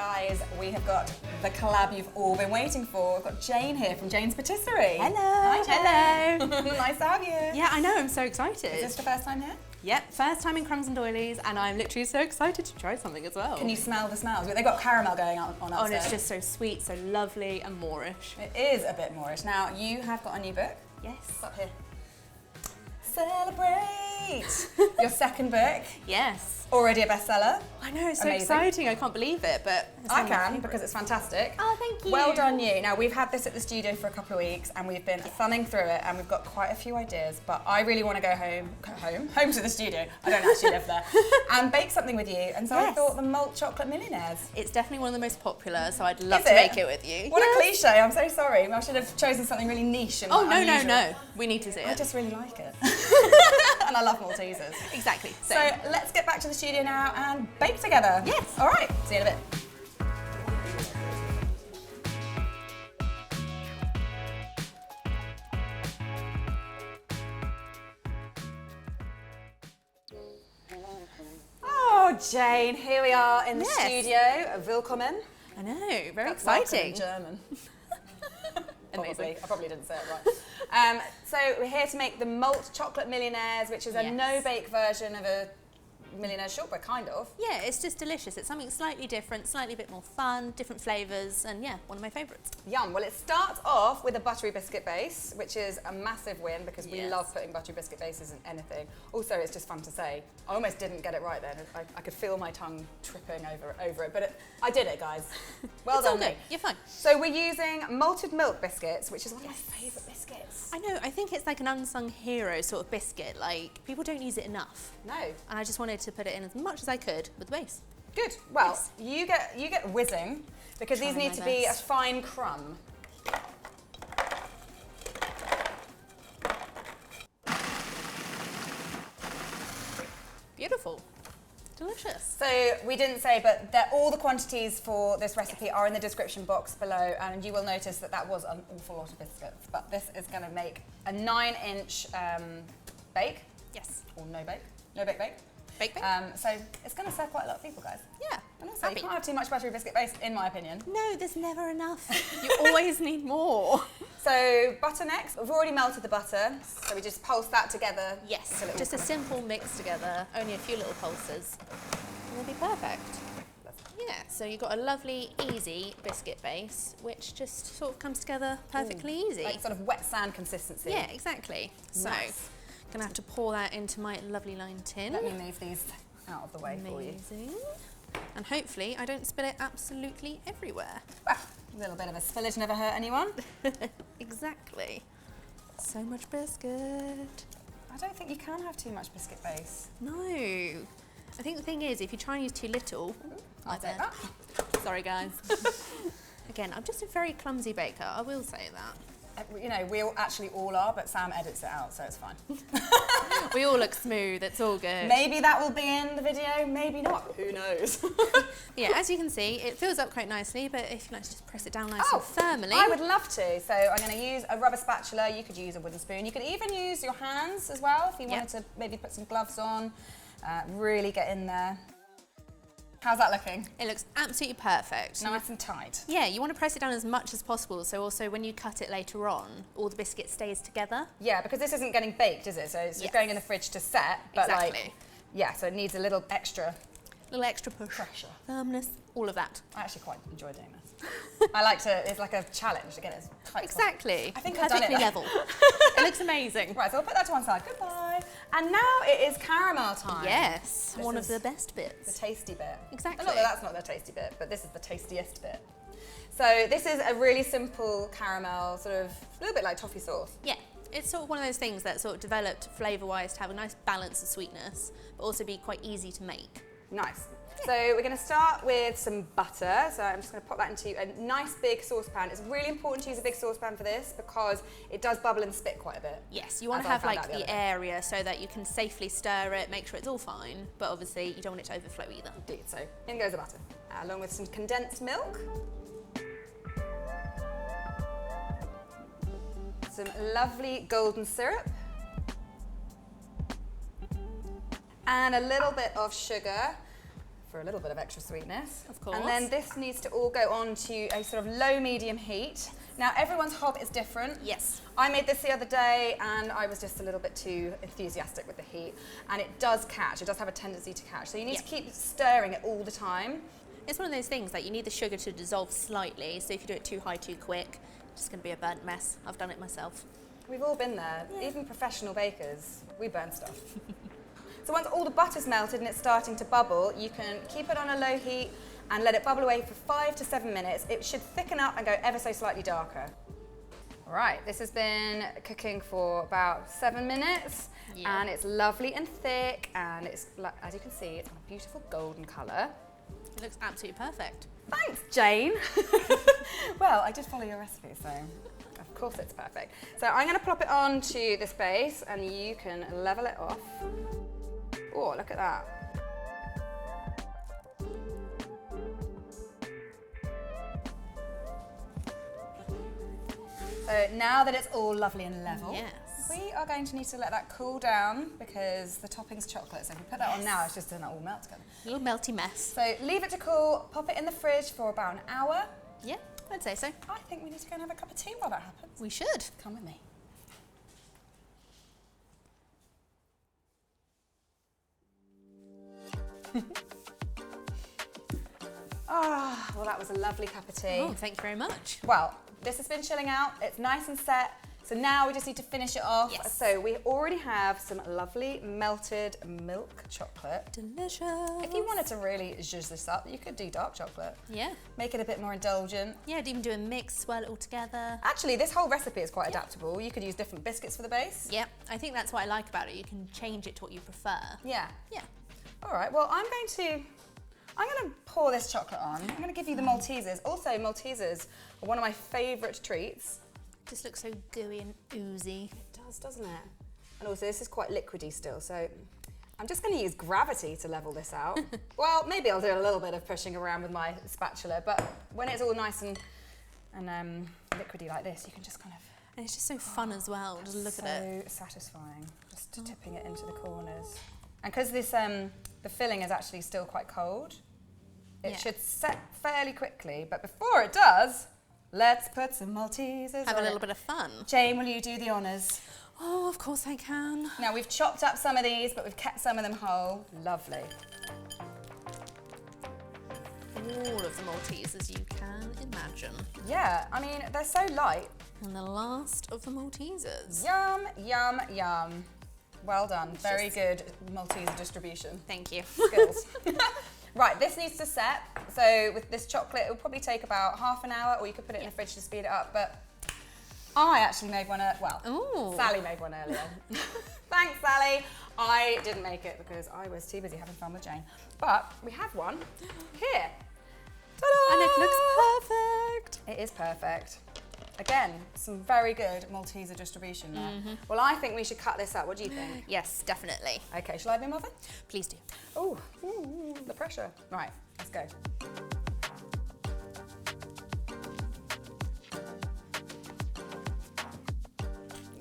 Guys, we have got the collab you've all been waiting for. We've got Jane here from Jane's Patisserie. Hello. Hi, Jane. Hello. Nice to have you. Yeah, I know, I'm so excited. Is this the first time here? Yep, first time in Crumbs and Doilies, and I'm literally so excited to try something as well. Can you smell the smells? They've got caramel going on upstairs. Oh, and it's just so sweet, so lovely and Moorish. It is a bit Moorish. Now, you have got a new book. Yes. It's up here. Celebrate! Your second book. Yes. Already a bestseller. I know, it's so Amazing. exciting. I can't believe it, but it's I one of my can, favourites. because it's fantastic. Oh, thank you. Well done you. Now, we've had this at the studio for a couple of weeks and we've been thumbing through it and we've got quite a few ideas, but I really want to go home to the studio, I don't actually live there, and bake something with you. And so I thought the Malt Chocolate Millionaires. It's definitely one of the most popular, so I'd love Is to it? make it with you. What a cliche, I'm so sorry. I should have chosen something really niche and Oh, no, unusual. no. We need to see I it. just really like it. And I love Maltesers. Exactly. So let's get back to the studio now and bake together. Yes. All right, see you in a bit. Oh, Jane, here we are in the studio. Willkommen. I know, very That's welcome exciting. in German. Amazing. Probably. I probably didn't say it right. So we're here to make the Malt Chocolate Millionaires, which is a no-bake version of a Millionaires shortbread, kind of. Yeah, it's just delicious. It's something slightly different, slightly a bit more fun, different flavours, and yeah, one of my favourites. Yum. Well, it starts off with a buttery biscuit base, which is a massive win because we Yes. love putting buttery biscuit bases in anything. Also, it's just fun to say. I almost didn't get it right then. I could feel my tongue tripping over it, but I did it, guys. Well It's all done, good. me. You're fine. So we're using Malted Milk biscuits, which is one of my favourite biscuits. I know, I think it's like an unsung hero sort of biscuit. Like, people don't use it enough. No. And I just wanted to put it in as much as I could with the base. Good. Well, Yes. you get whizzing because these Trying need my to be a best. fine crumb. Beautiful. Delicious. So we didn't say, but all the quantities for this recipe are in the description box below, and you will notice that was an awful lot of biscuits. But this is going to make a 9-inch bake. Yes. Or no bake. No bake bake. Bake bake? So it's going to serve quite a lot of people, guys. Yeah. And also, you Happy. can't have too much buttery biscuit base, in my opinion. No, there's never enough. You always need more. So butter next. We've already melted the butter, so we just pulse that together. Yes, until it all just a comes. simple mix together, only a few little pulses, and it'll be perfect. Yeah, so you've got a lovely, easy biscuit base, which just sort of comes together perfectly easy. Like sort of wet sand consistency. Yeah, exactly. So, Nice. gonna have to pour that into my lovely lined tin. Let me move these out of the way for you. Amazing. And hopefully I don't spill it absolutely everywhere. Ah, a little bit of a spillage never hurt anyone. Exactly. So much biscuit. I don't think you can have too much biscuit base. No. I think the thing is, if you try and use too little, I'll like take that. that. Sorry guys. Again, I'm just a very clumsy baker, I will say that. You know, we actually all are, but Sam edits it out, so it's fine. We all look smooth, it's all good. Maybe that will be in the video, maybe not. Who knows? Yeah, as you can see, it fills up quite nicely, but if you like to just press it down nice and firmly. I would love to. So I'm going to use a rubber spatula. You could use a wooden spoon. You could even use your hands as well if you wanted to maybe put some gloves on. Really get in there. How's that looking? It looks absolutely perfect. Nice and tight. Yeah, you want to press it down as much as possible, so also when you cut it later on, all the biscuit stays together. Yeah, because this isn't getting baked, is it? So it's just going in the fridge to set. But Exactly. yeah, so it needs a little extra push. pressure. Firmness, all of that. I actually quite enjoy doing this. I like to, it's like a challenge to get it as tight as possible. Exactly. I think I've done it. perfectly level. It looks amazing. Right, so I'll put that to one side. Goodbye. And now it is caramel time. Yes, This one of is the best the bits. tasty bit. Exactly. Not that that's not the tasty bit, but this is the tastiest bit. So this is a really simple caramel, sort of a little bit like toffee sauce. Yeah, it's sort of one of those things that sort of developed flavour-wise to have a nice balance of sweetness, but also be quite easy to make. Nice. So we're going to start with some butter. So I'm just going to pop that into a nice big saucepan. It's really important to use a big saucepan for this because it does bubble and spit quite a bit. Yes, you want As to I have found like out the other the day. area so that you can safely stir it, make sure it's all fine, but obviously you don't want it to overflow either. Indeed. So in goes the butter, along with some condensed milk. Some lovely golden syrup. And a little bit of sugar. for a little bit of extra sweetness. Of course. And then this needs to all go on to a sort of low-medium heat. Now, everyone's hob is different. Yes. I made this the other day and I was just a little bit too enthusiastic with the heat. And it does catch, it does have a tendency to catch. So you need to keep stirring it all the time. It's one of those things that you need the sugar to dissolve slightly, so if you do it too high too quick, it's just going to be a burnt mess. I've done it myself. We've all been there, even professional bakers, we burn stuff. So once all the butter's melted and it's starting to bubble, you can keep it on a low heat and let it bubble away for 5 to 7 minutes. It should thicken up and go ever so slightly darker. All right, this has been cooking for about 7 minutes and it's lovely and thick and it's, as you can see, it's a beautiful golden colour. It looks absolutely perfect. Thanks, Jane. Well, I did follow your recipe, so of course it's perfect. So I'm going to plop it onto this base and you can level it off. Oh, look at that. So now that it's all lovely and level, we are going to need to let that cool down because the topping's chocolate. So if we put that on now, it's just going to all melt together. A little melty mess. So leave it to cool, pop it in the fridge for about an hour. Yeah, I'd say so. I think we need to go and have a cup of tea while that happens. We should. Come with me. Ah, well, that was a lovely cup of tea. Oh, thank you very much. Well, this has been chilling out. It's nice and set. So now we just need to finish it off. Yes. So we already have some lovely melted milk chocolate. Delicious. If you wanted to really zhuzh this up, you could do dark chocolate. Yeah. Make it a bit more indulgent. Yeah, I'd even do a mix, swirl it all together. Actually, this whole recipe is quite adaptable. You could use different biscuits for the base. Yeah, I think that's what I like about it. You can change it to what you prefer. Yeah. Yeah. All right, well, I'm going to pour this chocolate on. I'm going to give you the Maltesers. Also, Maltesers are one of my favourite treats. Just looks so gooey and oozy. It does, doesn't it? And also, this is quite liquidy still, so I'm just going to use gravity to level this out. Well, maybe I'll do a little bit of pushing around with my spatula, but when it's all nice and liquidy like this, you can just kind of... And it's just so fun as well, just look at it. So satisfying, just tipping it into the corners. And because this, the filling is actually still quite cold, it should set fairly quickly, but before it does, let's put some Maltesers Have on a little it. bit of fun. Jane, will you do the honours? Oh, of course I can. Now, we've chopped up some of these, but we've kept some of them whole. Lovely. All of the Maltesers you can imagine. Yeah, I mean, they're so light. And the last of the Maltesers. Yum, yum, yum. Well done. Very good Malteser distribution. Thank you. Skills. Right, this needs to set. So with this chocolate, it will probably take about half an hour, or you could put it in the fridge to speed it up. But I actually made one, Sally made one earlier. Thanks, Sally. I didn't make it because I was too busy having fun with Jane. But we have one here. Ta-da! And it looks perfect. It is perfect. Again, some very good Malteser distribution there. Well, I think we should cut this up. What do you think? Yes, definitely. Okay, shall I have my muffin? Please do. Oh, the pressure. Right, let's go.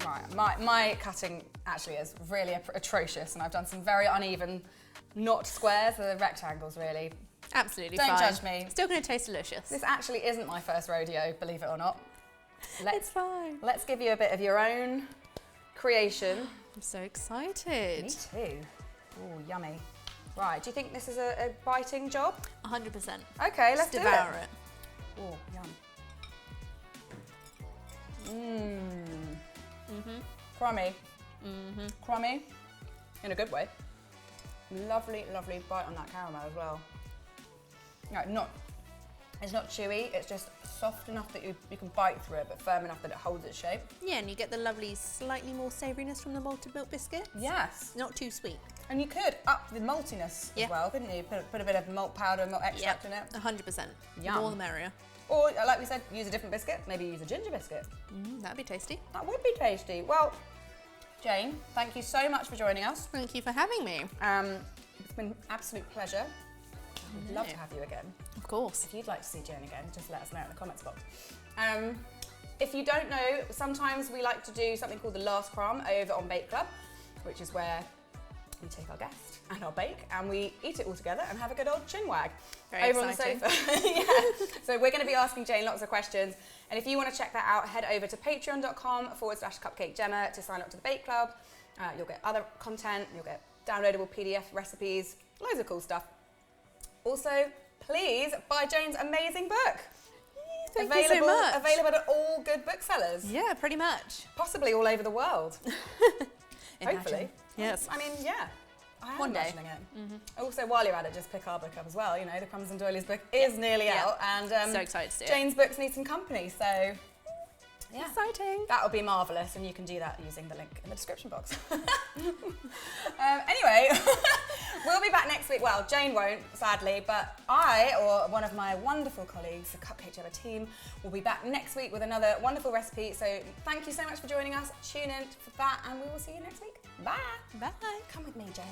Right, my cutting actually is really atrocious, and I've done some very uneven, not squares, they're rectangles really. Absolutely Don't fine. judge me. Still going to taste delicious. This actually isn't my first rodeo, believe it or not. It's fine. Let's give you a bit of your own creation. I'm so excited. Me too. Oh, yummy. Right, do you think this is a biting job? 100%. Okay, let's Just do devour it. it. Oh, yum. Crummy. Crummy, in a good way. Lovely, lovely bite on that caramel as well. No, it's not chewy, it's just soft enough that you can bite through it, but firm enough that it holds its shape. Yeah, and you get the lovely, slightly more savouriness from the malted milk biscuit. Yes. Not too sweet. And you could up the maltiness as well, couldn't you? Put a bit of malt powder, malt extract in it. 100%. Yum. The more the merrier. Or, like we said, use a different biscuit. Maybe use a ginger biscuit. That'd be tasty. That would be tasty. Well, Jane, thank you so much for joining us. Thank you for having me. It's been an absolute pleasure. We'd love to have you again. Of course. If you'd like to see Jane again, just let us know in the comments box. If you don't know, sometimes we like to do something called the last crumb over on Bake Club, which is where we take our guest and our bake and we eat it all together and have a good old chinwag Very over exciting. on the sofa. Yeah. So we're going to be asking Jane lots of questions, and if you want to check that out, head over to patreon.com/Cupcake Jemma to sign up to the Bake Club. You'll get other content, you'll get downloadable PDF recipes, loads of cool stuff. Also, please buy Jane's amazing book. Thank you so much. Available at all good booksellers. Yeah, pretty much. Possibly all over the world. Hopefully. Yes. I mean, yeah. I am One day. imagining it. Also, while you're at it, just pick our book up as well. You know, the Crumbs and Doilies book is nearly out, and So excited to do it. Jane's books need some company, so yeah. Exciting. That'll be marvellous, and you can do that using the link in the description box. Anyway, we'll be back next week. Well, Jane won't, sadly, but I, or one of my wonderful colleagues, the Cupcake Jemma team, will be back next week with another wonderful recipe. So thank you so much for joining us. Tune in for that, and we will see you next week. Bye. Bye. Come with me, Jane.